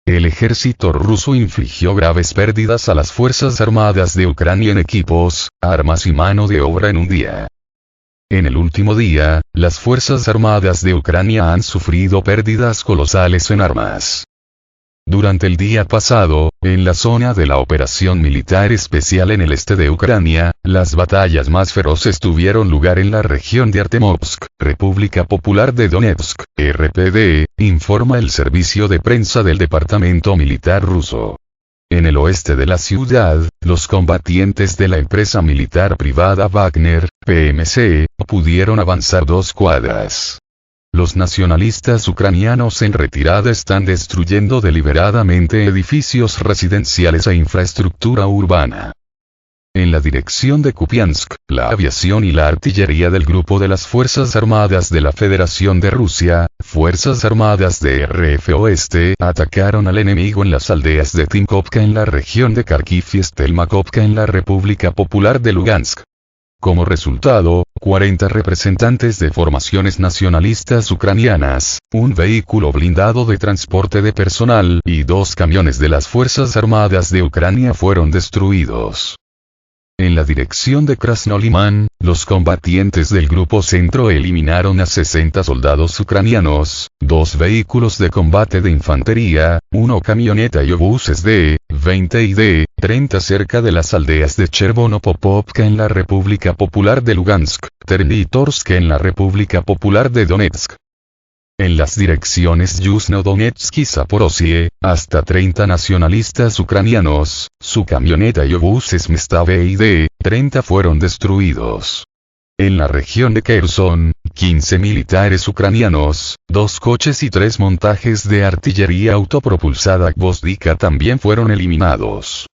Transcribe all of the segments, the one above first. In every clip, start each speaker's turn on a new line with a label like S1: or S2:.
S1: El ejército ruso infligió graves pérdidas a las Fuerzas Armadas de Ucrania en equipos, armas y mano de obra en un día. En el último día, las Fuerzas Armadas de Ucrania han sufrido pérdidas colosales en armas. Durante el día pasado, en la zona de la operación militar especial en el este de Ucrania, las batallas más feroces tuvieron lugar en la región de Artemovsk, República Popular de Donetsk, RPD, informa el servicio de prensa del Departamento Militar ruso. En el oeste de la ciudad, los combatientes de la empresa militar privada Wagner, PMC, pudieron avanzar 2 cuadras. Los nacionalistas ucranianos en retirada están destruyendo deliberadamente edificios residenciales e infraestructura urbana. En la dirección de Kupiansk, la aviación y la artillería del grupo de las Fuerzas Armadas de la Federación de Rusia, Fuerzas Armadas de RF Oeste, atacaron al enemigo en las aldeas de Timkovka en la región de Kharkiv y Stelmakovka en la República Popular de Lugansk. Como resultado, 40 representantes de formaciones nacionalistas ucranianas, un vehículo blindado de transporte de personal y 2 camiones de las Fuerzas Armadas de Ucrania fueron destruidos. En la dirección de Krasnoliman, los combatientes del Grupo Centro eliminaron a 60 soldados ucranianos, 2 vehículos de combate de infantería, 1 camioneta y obuses D-20 y D-30 cerca de las aldeas de Chervonopopovka en la República Popular de Lugansk, Terlitorsk en la República Popular de Donetsk. En las direcciones Yuzhno-Donetsk y Zaporozhye, hasta 30 nacionalistas ucranianos, su camioneta y obuses Mstave y D-30 fueron destruidos. En la región de Kherson, 15 militares ucranianos, 2 coches y 3 montajes de artillería autopropulsada Gvozdika también fueron eliminados.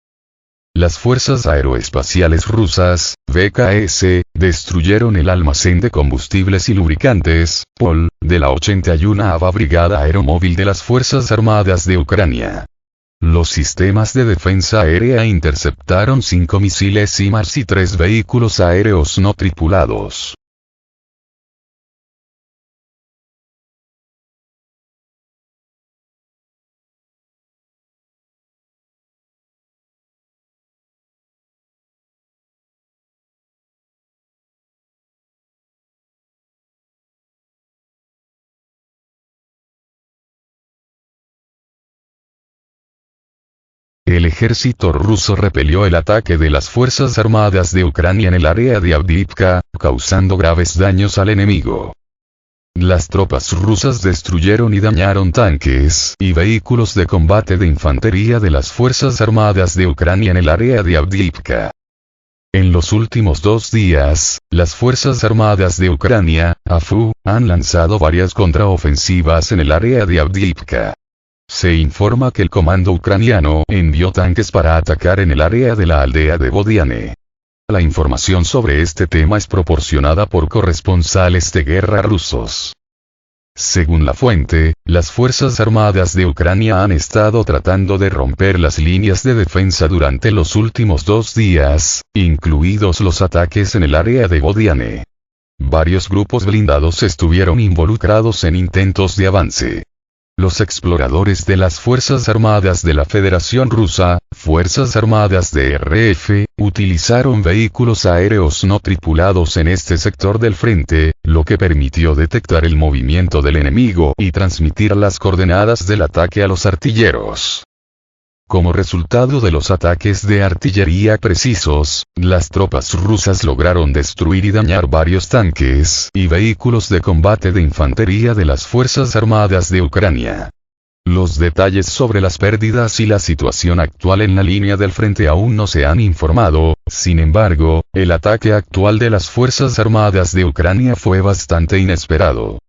S1: Las fuerzas aeroespaciales rusas, VKS, destruyeron el almacén de combustibles y lubricantes, POL, de la 81ª Brigada Aeromóvil de las Fuerzas Armadas de Ucrania. Los sistemas de defensa aérea interceptaron 5 misiles HIMARS y 3 vehículos aéreos no tripulados. El ejército ruso repelió el ataque de las Fuerzas Armadas de Ucrania en el área de Avdiivka, causando graves daños al enemigo. Las tropas rusas destruyeron y dañaron tanques y vehículos de combate de infantería de las Fuerzas Armadas de Ucrania en el área de Avdiivka. En los últimos 2 días, las Fuerzas Armadas de Ucrania, AFU, han lanzado varias contraofensivas en el área de Avdiivka. Se informa que el comando ucraniano envió tanques para atacar en el área de la aldea de Bodiane. La información sobre este tema es proporcionada por corresponsales de guerra rusos. Según la fuente, las Fuerzas Armadas de Ucrania han estado tratando de romper las líneas de defensa durante los últimos 2 días, incluidos los ataques en el área de Bodiane. Varios grupos blindados estuvieron involucrados en intentos de avance. Los exploradores de las Fuerzas Armadas de la Federación Rusa, Fuerzas Armadas de RF, utilizaron vehículos aéreos no tripulados en este sector del frente, lo que permitió detectar el movimiento del enemigo y transmitir las coordenadas del ataque a los artilleros. Como resultado de los ataques de artillería precisos, las tropas rusas lograron destruir y dañar varios tanques y vehículos de combate de infantería de las Fuerzas Armadas de Ucrania. Los detalles sobre las pérdidas y la situación actual en la línea del frente aún no se han informado, sin embargo, el ataque actual de las Fuerzas Armadas de Ucrania fue bastante inesperado.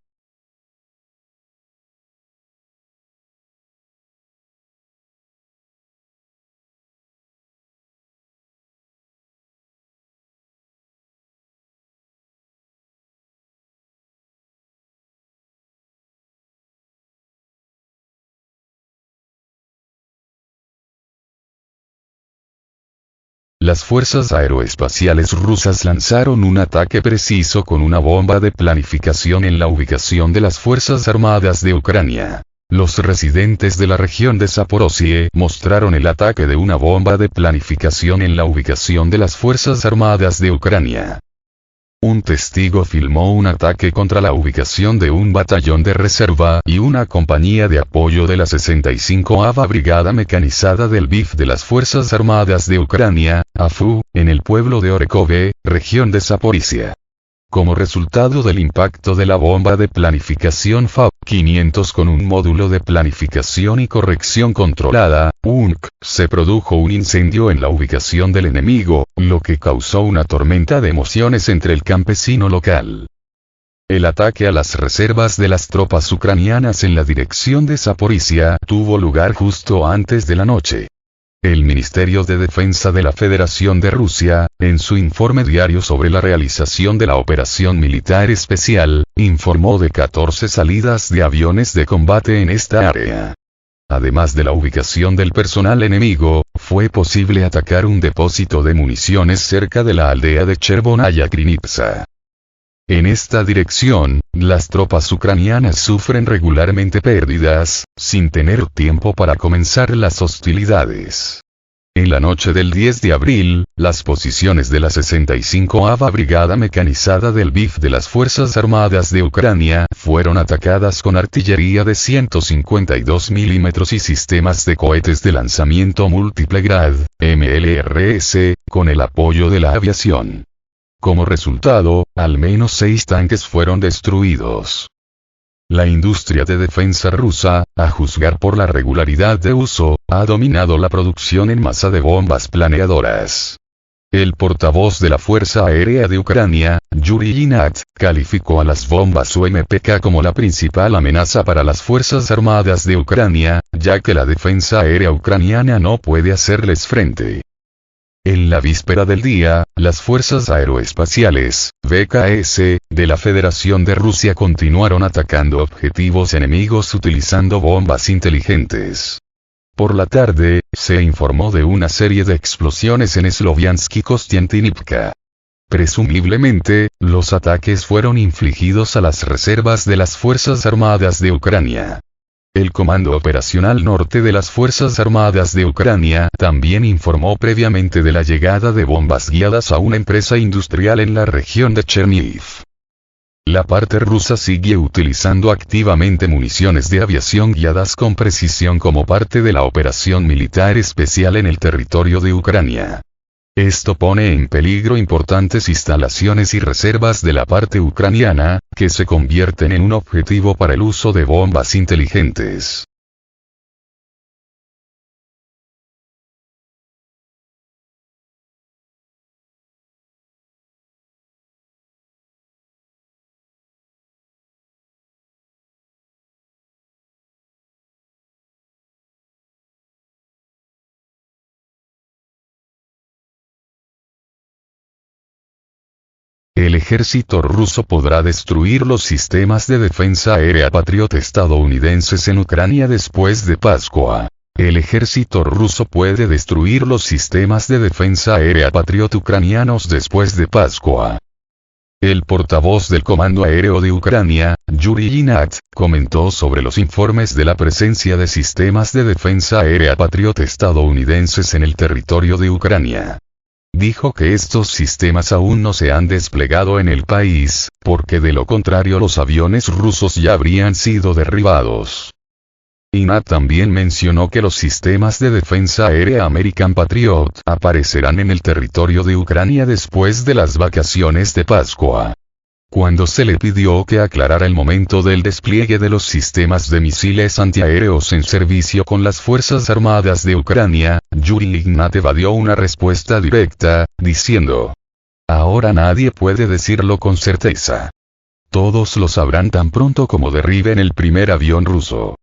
S1: Las fuerzas aeroespaciales rusas lanzaron un ataque preciso con una bomba de planificación en la ubicación de las Fuerzas Armadas de Ucrania. los residentes de la región de Zaporozhye mostraron el ataque de una bomba de planificación en la ubicación de las Fuerzas Armadas de Ucrania. Un testigo filmó un ataque contra la ubicación de un batallón de reserva y una compañía de apoyo de la 65ª Brigada Mecanizada del BIF de las Fuerzas Armadas de Ucrania, AFU, en el pueblo de Orekove, región de Zaporizhia. Como resultado del impacto de la bomba de planificación FAB-500 con un módulo de planificación y corrección controlada, UNC, se produjo un incendio en la ubicación del enemigo, lo que causó una tormenta de emociones entre el campesino local. El ataque a las reservas de las tropas ucranianas en la dirección de Zaporizhia tuvo lugar justo antes de la noche. El Ministerio de Defensa de la Federación de Rusia, en su informe diario sobre la realización de la operación militar especial, informó de 14 salidas de aviones de combate en esta área. Además de la ubicación del personal enemigo, fue posible atacar un depósito de municiones cerca de la aldea de Chervonaya Krinitsa. En esta dirección, las tropas ucranianas sufren regularmente pérdidas, sin tener tiempo para comenzar las hostilidades. En la noche del 10 de abril, las posiciones de la 65ª Brigada Mecanizada del BIF de las Fuerzas Armadas de Ucrania fueron atacadas con artillería de 152 mm y sistemas de cohetes de lanzamiento múltiple Grad, MLRS, con el apoyo de la aviación. Como resultado, al menos 6 tanques fueron destruidos. La industria de defensa rusa, a juzgar por la regularidad de uso, ha dominado la producción en masa de bombas planeadoras. El portavoz de la Fuerza Aérea de Ucrania, Yuri Ignat, calificó a las bombas UMPK como la principal amenaza para las Fuerzas Armadas de Ucrania, ya que la defensa aérea ucraniana no puede hacerles frente. En la víspera del día, las Fuerzas Aeroespaciales, (VKS), de la Federación de Rusia continuaron atacando objetivos enemigos utilizando bombas inteligentes. Por la tarde, se informó de una serie de explosiones en Sloviansk y Kostiantynivka. Presumiblemente, los ataques fueron infligidos a las reservas de las Fuerzas Armadas de Ucrania. El Comando Operacional Norte de las Fuerzas Armadas de Ucrania también informó previamente de la llegada de bombas guiadas a una empresa industrial en la región de Chernihiv. La parte rusa sigue utilizando activamente municiones de aviación guiadas con precisión como parte de la operación militar especial en el territorio de Ucrania. Esto pone en peligro importantes instalaciones y reservas de la parte ucraniana, que se convierten en un objetivo para el uso de bombas inteligentes. El ejército ruso podrá destruir los sistemas de defensa aérea Patriot estadounidenses en Ucrania después de Pascua. El ejército ruso puede destruir los sistemas de defensa aérea Patriot ucranianos después de Pascua. El portavoz del Comando Aéreo de Ucrania, Yuri Ignat, comentó sobre los informes de la presencia de sistemas de defensa aérea Patriot estadounidenses en el territorio de Ucrania. Dijo que estos sistemas aún no se han desplegado en el país, porque de lo contrario los aviones rusos ya habrían sido derribados. Ignat también mencionó que los sistemas de defensa aérea American Patriot aparecerán en el territorio de Ucrania después de las vacaciones de Pascua. Cuando se le pidió que aclarara el momento del despliegue de los sistemas de misiles antiaéreos en servicio con las Fuerzas Armadas de Ucrania, Yuri Ignat evadió una respuesta directa, diciendo: "Ahora nadie puede decirlo con certeza. Todos lo sabrán tan pronto como derriben el primer avión ruso".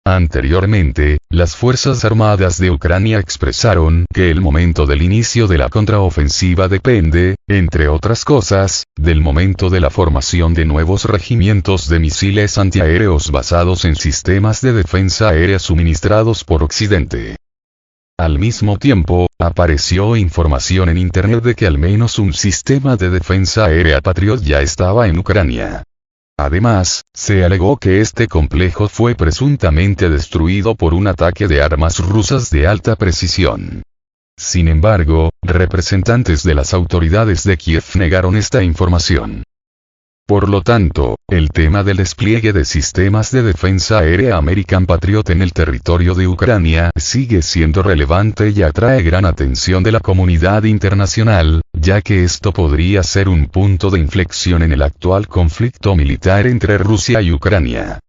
S1: Anteriormente, las Fuerzas Armadas de Ucrania expresaron que el momento del inicio de la contraofensiva depende, entre otras cosas, del momento de la formación de nuevos regimientos de misiles antiaéreos basados en sistemas de defensa aérea suministrados por Occidente. Al mismo tiempo, apareció información en Internet de que al menos un sistema de defensa aérea Patriot ya estaba en Ucrania. Además, se alegó que este complejo fue presuntamente destruido por un ataque de armas rusas de alta precisión. Sin embargo, representantes de las autoridades de Kiev negaron esta información. Por lo tanto, el tema del despliegue de sistemas de defensa aérea American Patriot en el territorio de Ucrania sigue siendo relevante y atrae gran atención de la comunidad internacional, ya que esto podría ser un punto de inflexión en el actual conflicto militar entre Rusia y Ucrania.